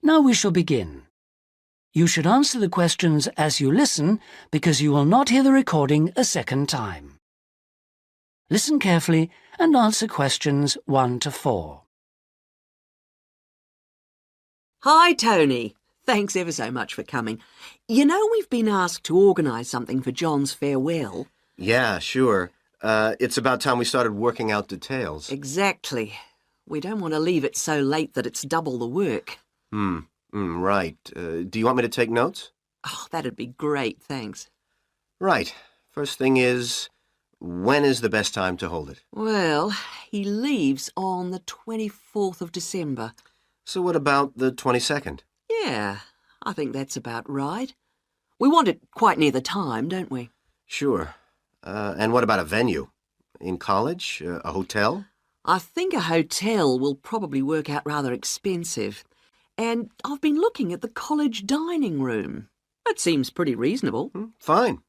Now we shall begin. You should answer the questions as you listen because you will not hear the recording a second time. Listen carefully and answer questions 1 to 4. Hi, Tony. Thanks ever so much for coming. You know we've been asked to organise something for John's farewell. Yeah, sure. It's about time we started working out details. Exactly. We don't want to leave it so late that it's double the work. Right. Do you want me to take notes? Oh, that'd be great, thanks. Right. First thing is, when is the best time to hold it? Well, he leaves on the 24th of December. So what about the 22nd? Yeah, I think that's about right. We want it quite near the time, don't we? Sure. And what about a venue? In college? A hotel? I think a hotel will probably work out rather expensive. And I've been looking at the college dining room. That seems pretty reasonable. Fine.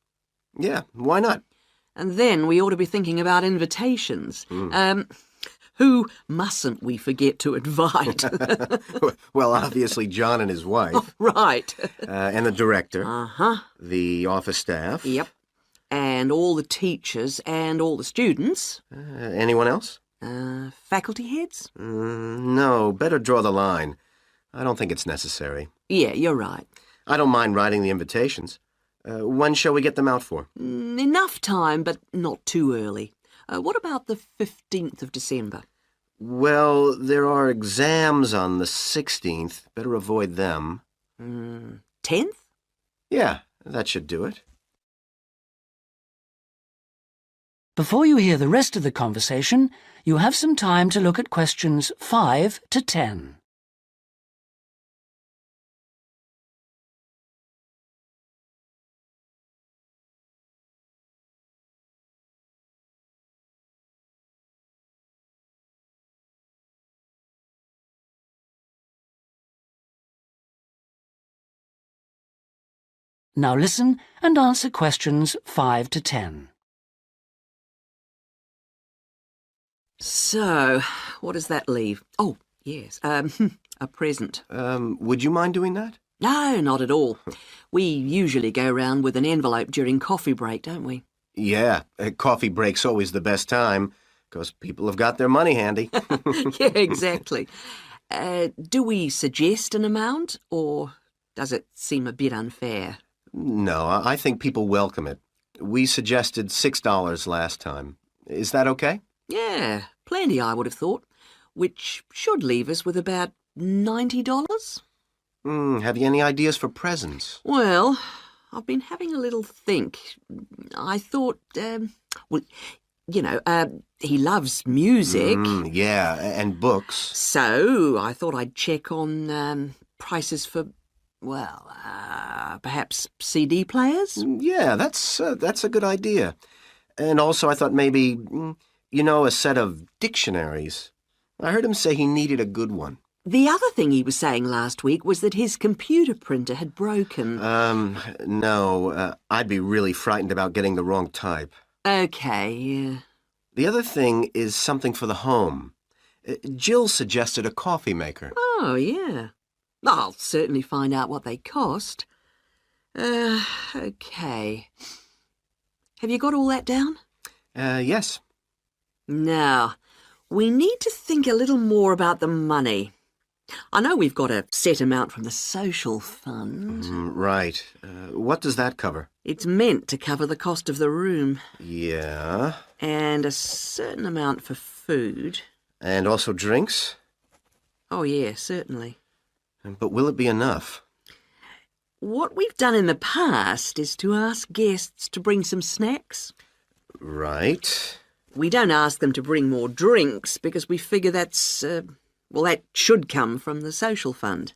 Yeah, why not? And then we ought to be thinking about invitations. Who mustn't we forget to invite? Well, obviously John and his wife. Oh, right. And the director. Uh-huh. The office staff. Yep. And all the teachers and all the students. Anyone else? Faculty heads? No, better draw the line. I don't think it's necessary. Yeah, you're right. I don't mind writing the invitations. When shall we get them out for? Enough time, but not too early. What about the 15th of December? Well, there are exams on the 16th. Better avoid them. 10th? Yeah, that should do it. Before you hear the rest of the conversation, you have some time to look at questions 5 to 10. Now listen and answer questions 5 to 10. So, what does that leave? Oh, yes, a present. Would you mind doing that? No, not at all. We usually go round with an envelope during coffee break, don't we? Yeah, coffee break's always the best time, because people have got their money handy. Yeah, exactly. Do we suggest an amount, or does it seem a bit unfair? No, I think people welcome it. We suggested $6 last time. Is that okay? Yeah, plenty, I would have thought, which should leave us with about $90. Have you any ideas for presents? Well, I've been having a little think. I thought, he loves music. Yeah, and books. So I thought I'd check on prices for, perhaps CD players? Yeah, that's a good idea. And also I thought maybe, a set of dictionaries. I heard him say he needed a good one. The other thing he was saying last week was that his computer printer had broken. No, I'd be really frightened about getting the wrong type. Okay, yeah. The other thing is something for the home. Jill suggested a coffee maker. Oh, yeah. I'll certainly find out what they cost. Okay. Have you got all that down? Yes. Now, we need to think a little more about the money. I know we've got a set amount from the social fund. Right. What does that cover? It's meant to cover the cost of the room. Yeah. And a certain amount for food. And also drinks? Oh, yeah, certainly. But will it be enough? What we've done in the past is to ask guests to bring some snacks. Right. We don't ask them to bring more drinks because we figure that should come from the social fund.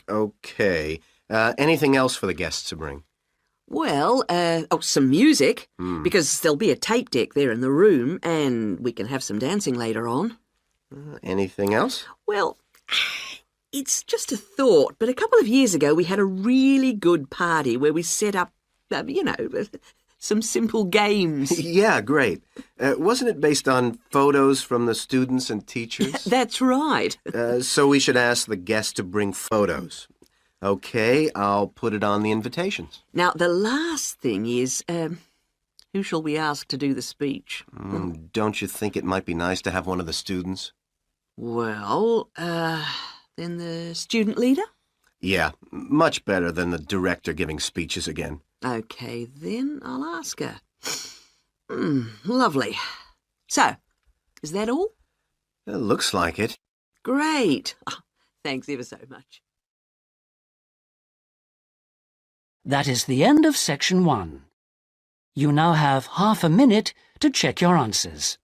Okay. Anything else for the guests to bring? Well, some music, because there'll be a tape deck there in the room, and we can have some dancing later on. Anything else? Well, it's just a thought, but a couple of years ago we had a really good party where we set up, some simple games. Yeah, great. Wasn't it based on photos from the students and teachers? That's right. So we should ask the guests to bring photos. Okay, I'll put it on the invitations. Now, the last thing is, who shall we ask to do the speech? Don't you think it might be nice to have one of the students? Well, then the student leader? Yeah, much better than the director giving speeches again. Okay, then I'll ask her. Lovely. So, is that all? It looks like it. Great. Oh, thanks ever so much. That is the end of section 1. You now have half a minute to check your answers.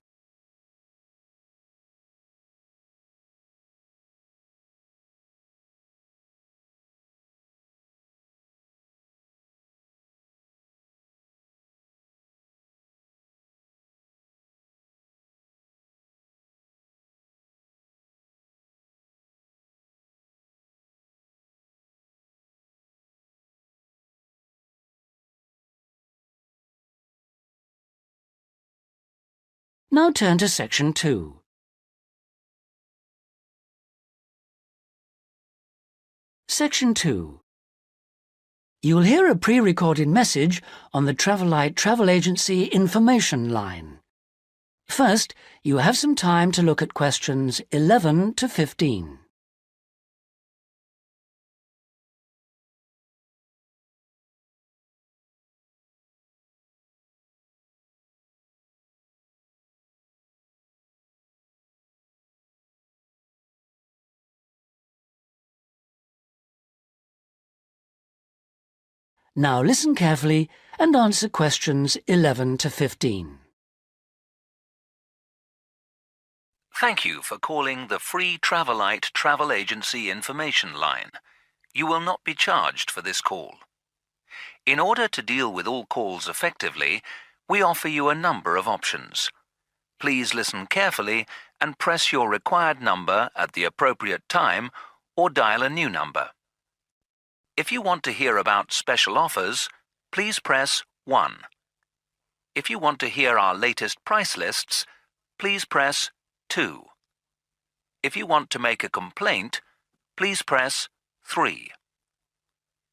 Now turn to section 2. Section 2. You'll hear a pre-recorded message on the Travel-Light Travel Agency information line. First, you have some time to look at questions 11 to 15. Now listen carefully and answer questions 11 to 15. Thank you for calling the free Travel-Light Travel Agency information line. You will not be charged for this call. In order to deal with all calls effectively, we offer you a number of options. Please listen carefully and press your required number at the appropriate time or dial a new number. If you want to hear about special offers, please press 1. If you want to hear our latest price lists, please press 2. If you want to make a complaint, please press 3.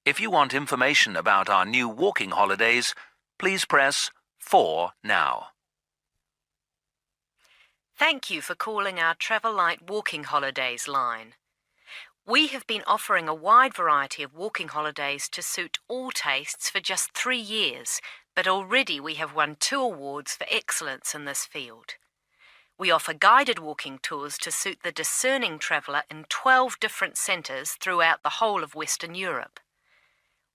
If you want information about our new walking holidays, please press 4 now. Thank you for calling our Travel-Light Walking Holidays line. We have been offering a wide variety of walking holidays to suit all tastes for just 3 years, but already we have won 2 awards for excellence in this field. We offer guided walking tours to suit the discerning traveller in 12 different centres throughout the whole of Western Europe.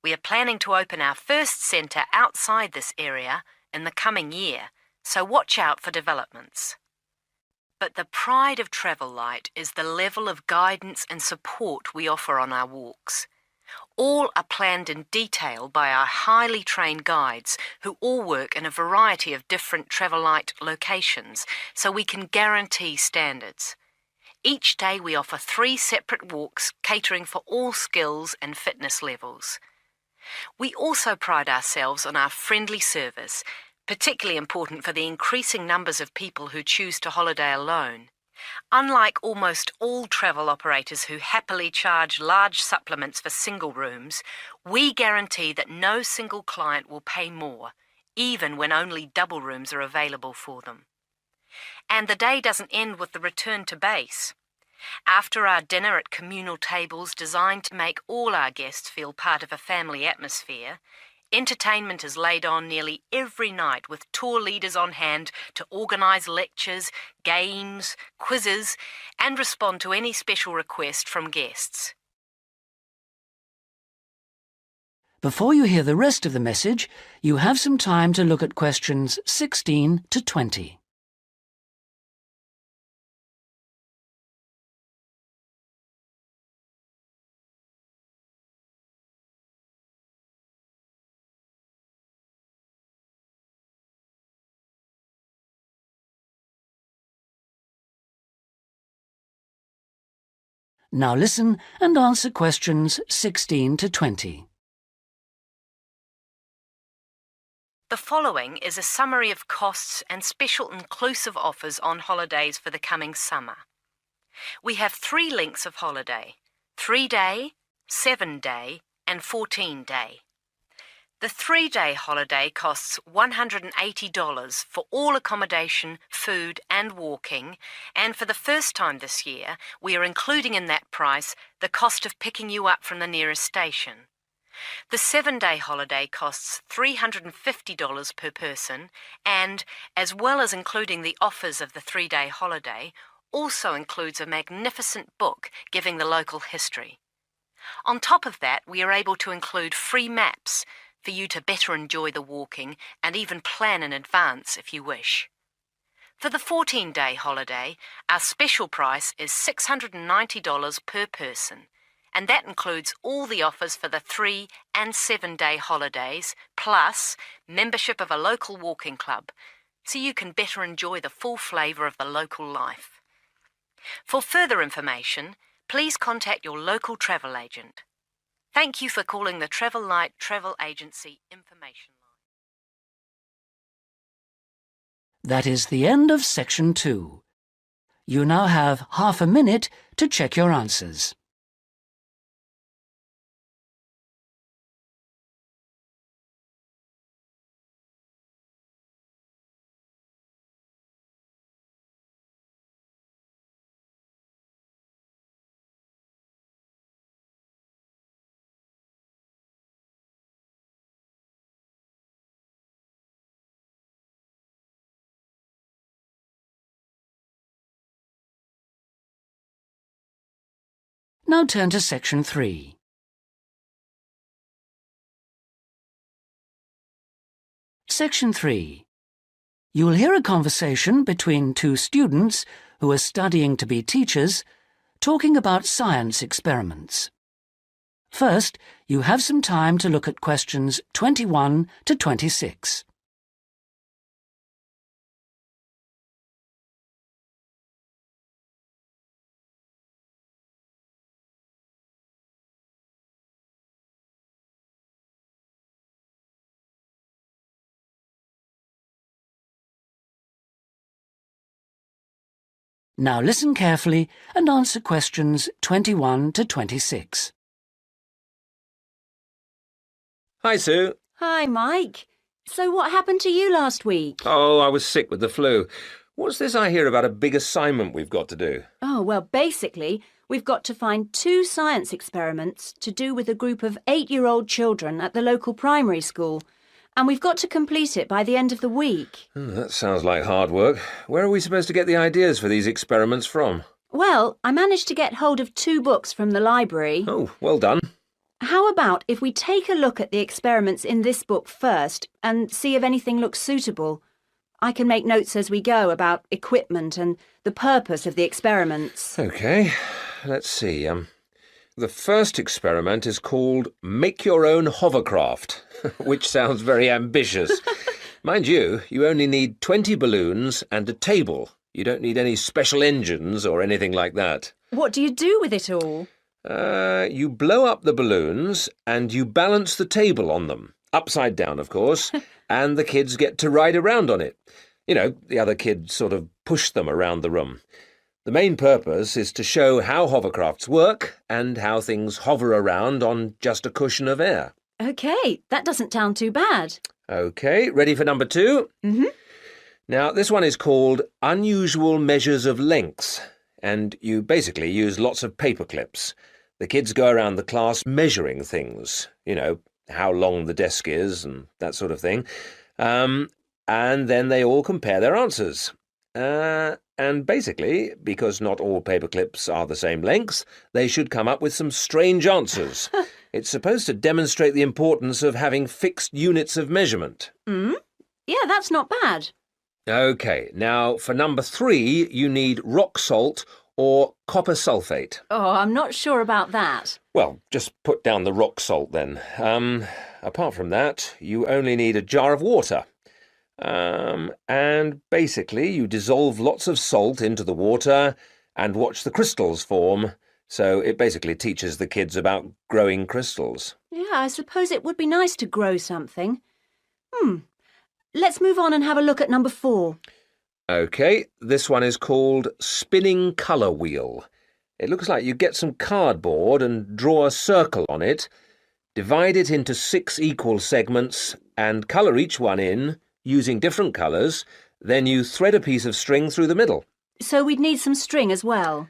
We are planning to open our first centre outside this area in the coming year, so watch out for developments. But the pride of Travel-Light is the level of guidance and support we offer on our walks. All are planned in detail by our highly trained guides who all work in a variety of different Travel-Light locations, so we can guarantee standards. Each day we offer 3 separate walks catering for all skills and fitness levels. We also pride ourselves on our friendly service, particularly important for the increasing numbers of people who choose to holiday alone. Unlike almost all travel operators who happily charge large supplements for single rooms, we guarantee that no single client will pay more, even when only double rooms are available for them. And the day doesn't end with the return to base. After our dinner at communal tables designed to make all our guests feel part of a family atmosphere, entertainment is laid on nearly every night with tour leaders on hand to organise lectures, games, quizzes, and respond to any special request from guests. Before you hear the rest of the message, you have some time to look at questions 16 to 20. Now listen and answer questions 16 to 20. The following is a summary of costs and special inclusive offers on holidays for the coming summer. We have 3 lengths of holiday: 3-day, 7-day and 14-day. The 3-day holiday costs $180 for all accommodation, food and walking, and for the first time this year, we are including in that price the cost of picking you up from the nearest station. The 7-day holiday costs $350 per person and, as well as including the offers of the 3-day holiday, also includes a magnificent book giving the local history. On top of that, we are able to include free maps for you to better enjoy the walking and even plan in advance if you wish. For the 14-day holiday, our special price is $690 per person, and that includes all the offers for the 3- and 7-day holidays, plus membership of a local walking club, so you can better enjoy the full flavour of the local life. For further information, please contact your local travel agent. Thank you for calling the Travel Light Travel Agency Information Line. That is the end of section 2. You now have half a minute to check your answers. Now turn to section 3. Section 3. You will hear a conversation between 2 students who are studying to be teachers, talking about science experiments. First, you have some time to look at questions 21 to 26. Now listen carefully and answer questions 21 to 26. Hi, Sue. Hi, Mike. So what happened to you last week? Oh, I was sick with the flu. What's this I hear about a big assignment we've got to do? Oh, well, basically, we've got to find 2 science experiments to do with a group of 8-year-old children at the local primary school. And we've got to complete it by the end of the week. That sounds like hard work. Where are we supposed to get the ideas for these experiments from? Well, I managed to get hold of 2 books from the library. Oh, well done. How about if we take a look at the experiments in this book first and see if anything looks suitable? I can make notes as we go about equipment and the purpose of the experiments. OK, let's see. The first experiment is called Make Your Own Hovercraft, which sounds very ambitious. Mind you, you only need 20 balloons and a table. You don't need any special engines or anything like that. What do you do with it all? You blow up the balloons and you balance the table on them, upside down, of course, and the kids get to ride around on it. You know, the other kids sort of push them around the room. The main purpose is to show how hovercrafts work and how things hover around on just a cushion of air. OK, that doesn't sound too bad. OK, ready for number 2? Mm-hmm. Now, this one is called Unusual Measures of Lengths, and you basically use lots of paper clips. The kids go around the class measuring things, you know, how long the desk is and that sort of thing, and then they all compare their answers. And basically, because not all paper clips are the same lengths, they should come up with some strange answers. It's supposed to demonstrate the importance of having fixed units of measurement. Yeah, that's not bad. OK, now for number 3, you need rock salt or copper sulfate. Oh, I'm not sure about that. Well, just put down the rock salt then. Apart from that, you only need a jar of water. And basically you dissolve lots of salt into the water and watch the crystals form. So it basically teaches the kids about growing crystals. Yeah, I suppose it would be nice to grow something. let's move on and have a look at number 4. OK, this one is called Spinning Colour Wheel. It looks like you get some cardboard and draw a circle on it, divide it into 6 equal segments and colour each one in, using different colours, then you thread a piece of string through the middle. So we'd need some string as well.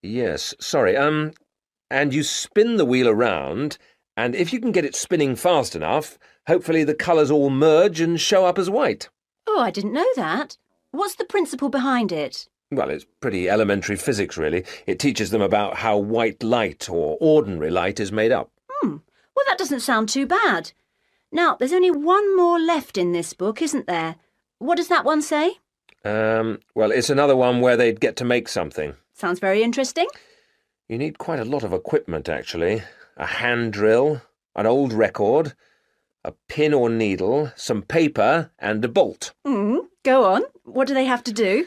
Yes, sorry, and you spin the wheel around, and if you can get it spinning fast enough, hopefully the colours all merge and show up as white. Oh, I didn't know that. What's the principle behind it? Well, it's pretty elementary physics, really. It teaches them about how white light, or ordinary light, is made up. Well, that doesn't sound too bad. Now, there's only one more left in this book, isn't there? What does that one say? Well, it's another one where they'd get to make something. Sounds very interesting. You need quite a lot of equipment, actually. A hand drill, an old record, a pin or needle, some paper, and a bolt. Go on. What do they have to do?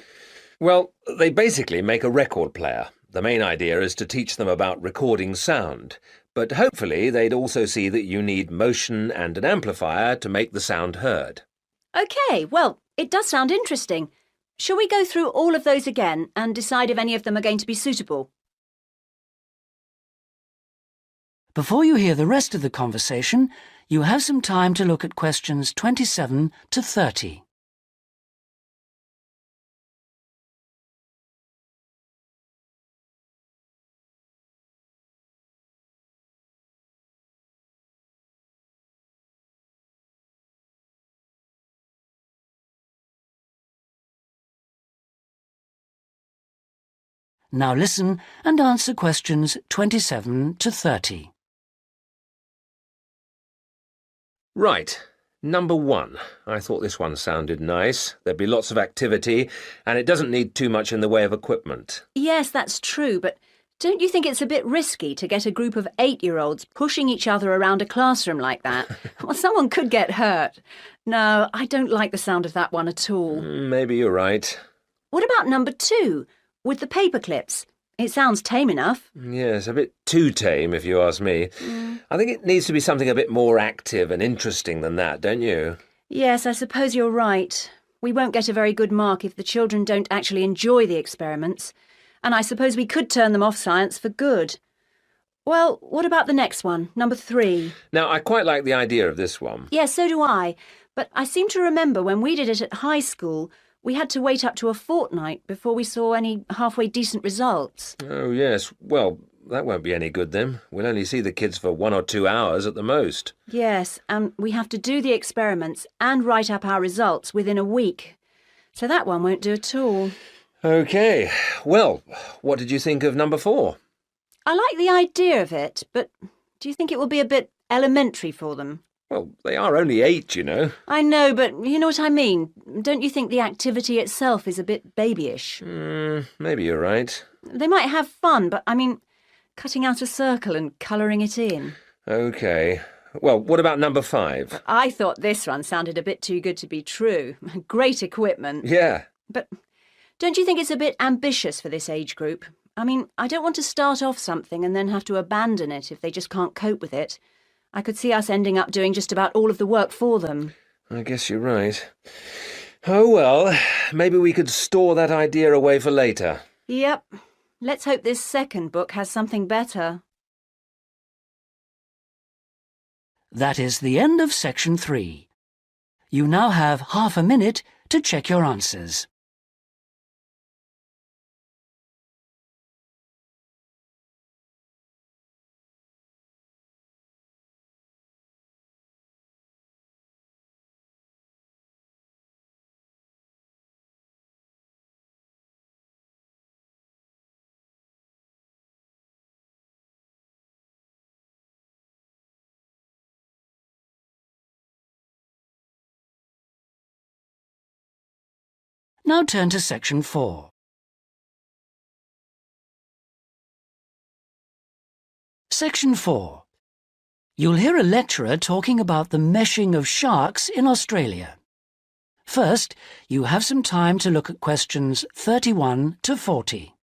Well, they basically make a record player. The main idea is to teach them about recording sound, but hopefully they'd also see that you need motion and an amplifier to make the sound heard. OK, well, it does sound interesting. Shall we go through all of those again and decide if any of them are going to be suitable? Before you hear the rest of the conversation, you have some time to look at questions 27 to 30. Now listen and answer questions 27 to 30. Right. Number 1. I thought this one sounded nice. There'd be lots of activity, and it doesn't need too much in the way of equipment. Yes, that's true, but don't you think it's a bit risky to get a group of 8-year-olds pushing each other around a classroom like that? Well, someone could get hurt. No, I don't like the sound of that one at all. Maybe you're right. What about number 2, with the paper clips? It sounds tame enough. Yes, a bit too tame, if you ask me. I think it needs to be something a bit more active and interesting than that, don't you? Yes, I suppose you're right. We won't get a very good mark if the children don't actually enjoy the experiments. And I suppose we could turn them off science for good. Well, what about the next one, number 3? Now, I quite like the idea of this one. Yes, so do I. But I seem to remember when we did it at high school, we had to wait up to a fortnight before we saw any halfway decent results. Oh, yes. Well, that won't be any good then. We'll only see the kids for 1 or 2 hours at the most. Yes, and we have to do the experiments and write up our results within a week. So that one won't do at all. OK. Well, what did you think of number 4? I like the idea of it, but do you think it will be a bit elementary for them? Well, they are only 8, you know. I know, but you know what I mean. Don't you think the activity itself is a bit babyish? Maybe you're right. They might have fun, but I mean, cutting out a circle and colouring it in. OK. Well, what about number 5? I thought this one sounded a bit too good to be true. Great equipment. Yeah. But don't you think it's a bit ambitious for this age group? I mean, I don't want to start off something and then have to abandon it if they just can't cope with it. I could see us ending up doing just about all of the work for them. I guess you're right. Oh, well, maybe we could store that idea away for later. Yep. Let's hope this second book has something better. That is the end of section 3. You now have half a minute to check your answers. Now turn to section 4. Section 4. You'll hear a lecturer talking about the meshing of sharks in Australia. First, you have some time to look at questions 31 to 40.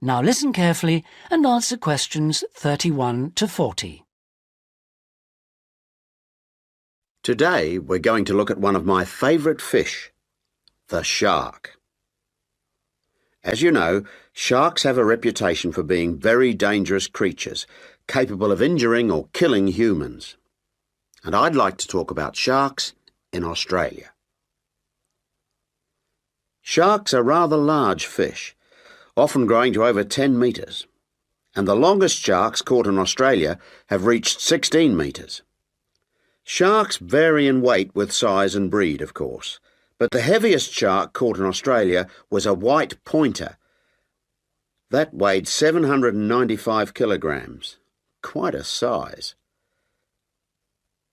Now listen carefully and answer questions 31 to 40. Today we're going to look at one of my favourite fish, the shark. As you know, sharks have a reputation for being very dangerous creatures, capable of injuring or killing humans. And I'd like to talk about sharks in Australia. Sharks are rather large fish, often growing to over 10 metres, and the longest sharks caught in Australia have reached 16 metres. Sharks vary in weight with size and breed, of course, but the heaviest shark caught in Australia was a white pointer. That weighed 795 kilograms. Quite a size.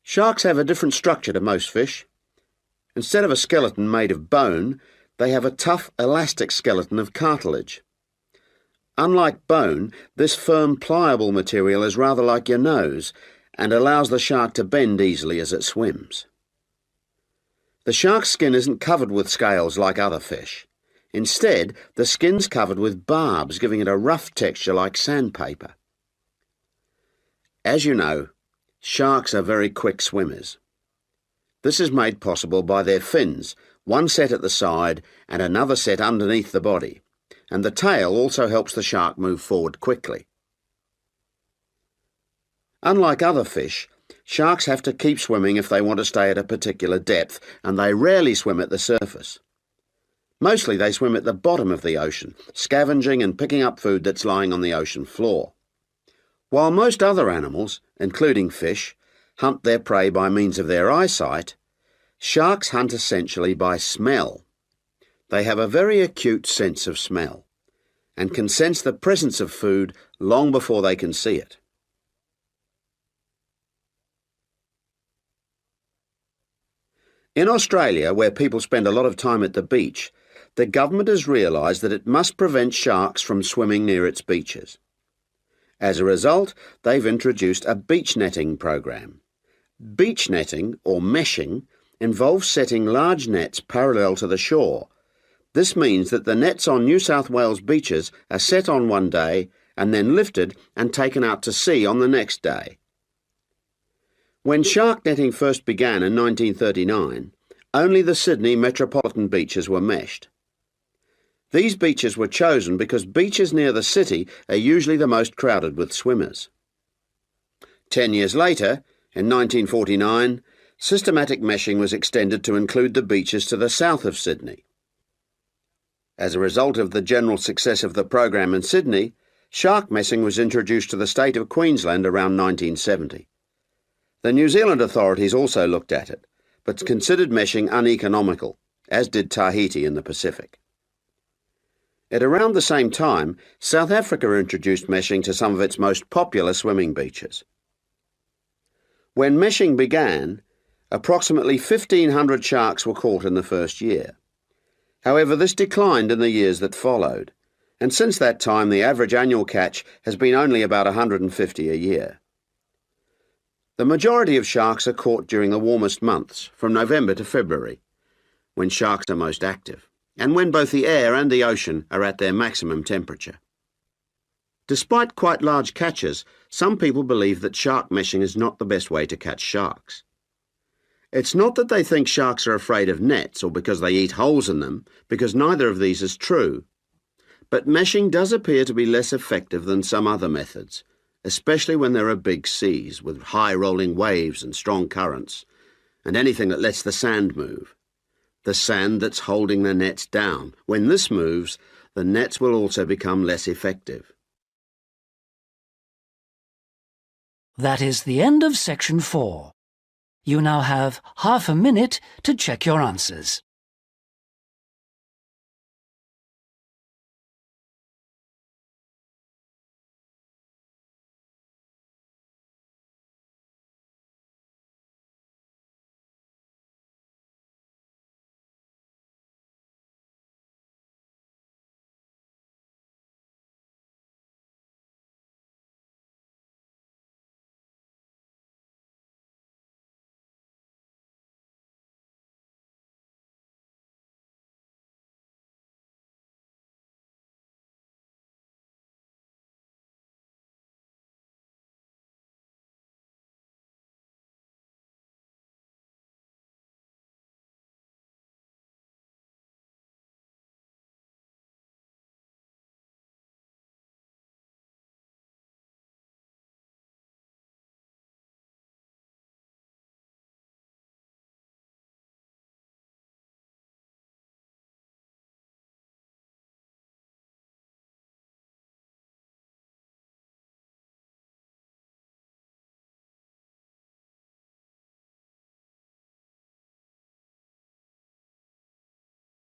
Sharks have a different structure to most fish. Instead of a skeleton made of bone, they have a tough, elastic skeleton of cartilage. Unlike bone, this firm, pliable material is rather like your nose and allows the shark to bend easily as it swims. The shark's skin isn't covered with scales like other fish. Instead, the skin's covered with barbs, giving it a rough texture like sandpaper. As you know, sharks are very quick swimmers. This is made possible by their fins, one set at the side and another set underneath the body, and the tail also helps the shark move forward quickly. Unlike other fish, sharks have to keep swimming if they want to stay at a particular depth, and they rarely swim at the surface. Mostly they swim at the bottom of the ocean, scavenging and picking up food that's lying on the ocean floor. While most other animals, including fish, hunt their prey by means of their eyesight, sharks hunt essentially by smell. They have a very acute sense of smell, and can sense the presence of food long before they can see it. In Australia, where people spend a lot of time at the beach, the government has realised that it must prevent sharks from swimming near its beaches. As a result, they've introduced a beach netting program. Beach netting, or meshing, involves setting large nets parallel to the shore. This means that the nets on New South Wales beaches are set on one day and then lifted and taken out to sea on the next day. When shark netting first began in 1939, only the Sydney metropolitan beaches were meshed. These beaches were chosen because beaches near the city are usually the most crowded with swimmers. 10 years later, in 1949, systematic meshing was extended to include the beaches to the south of Sydney. As a result of the general success of the program in Sydney, shark meshing was introduced to the state of Queensland around 1970. The New Zealand authorities also looked at it, but considered meshing uneconomical, as did Tahiti in the Pacific. At around the same time, South Africa introduced meshing to some of its most popular swimming beaches. When meshing began, approximately 1,500 sharks were caught in the first year. However, this declined in the years that followed, and since that time the average annual catch has been only about 150 a year. The majority of sharks are caught during the warmest months, from November to February, when sharks are most active, and when both the air and the ocean are at their maximum temperature. Despite quite large catches, some people believe that shark meshing is not the best way to catch sharks. It's not that they think sharks are afraid of nets or because they eat holes in them, because neither of these is true. But meshing does appear to be less effective than some other methods, especially when there are big seas with high rolling waves and strong currents, and anything that lets the sand move. The sand that's holding the nets down. When this moves, the nets will also become less effective. That is the end of section 4. You now have half a minute to check your answers.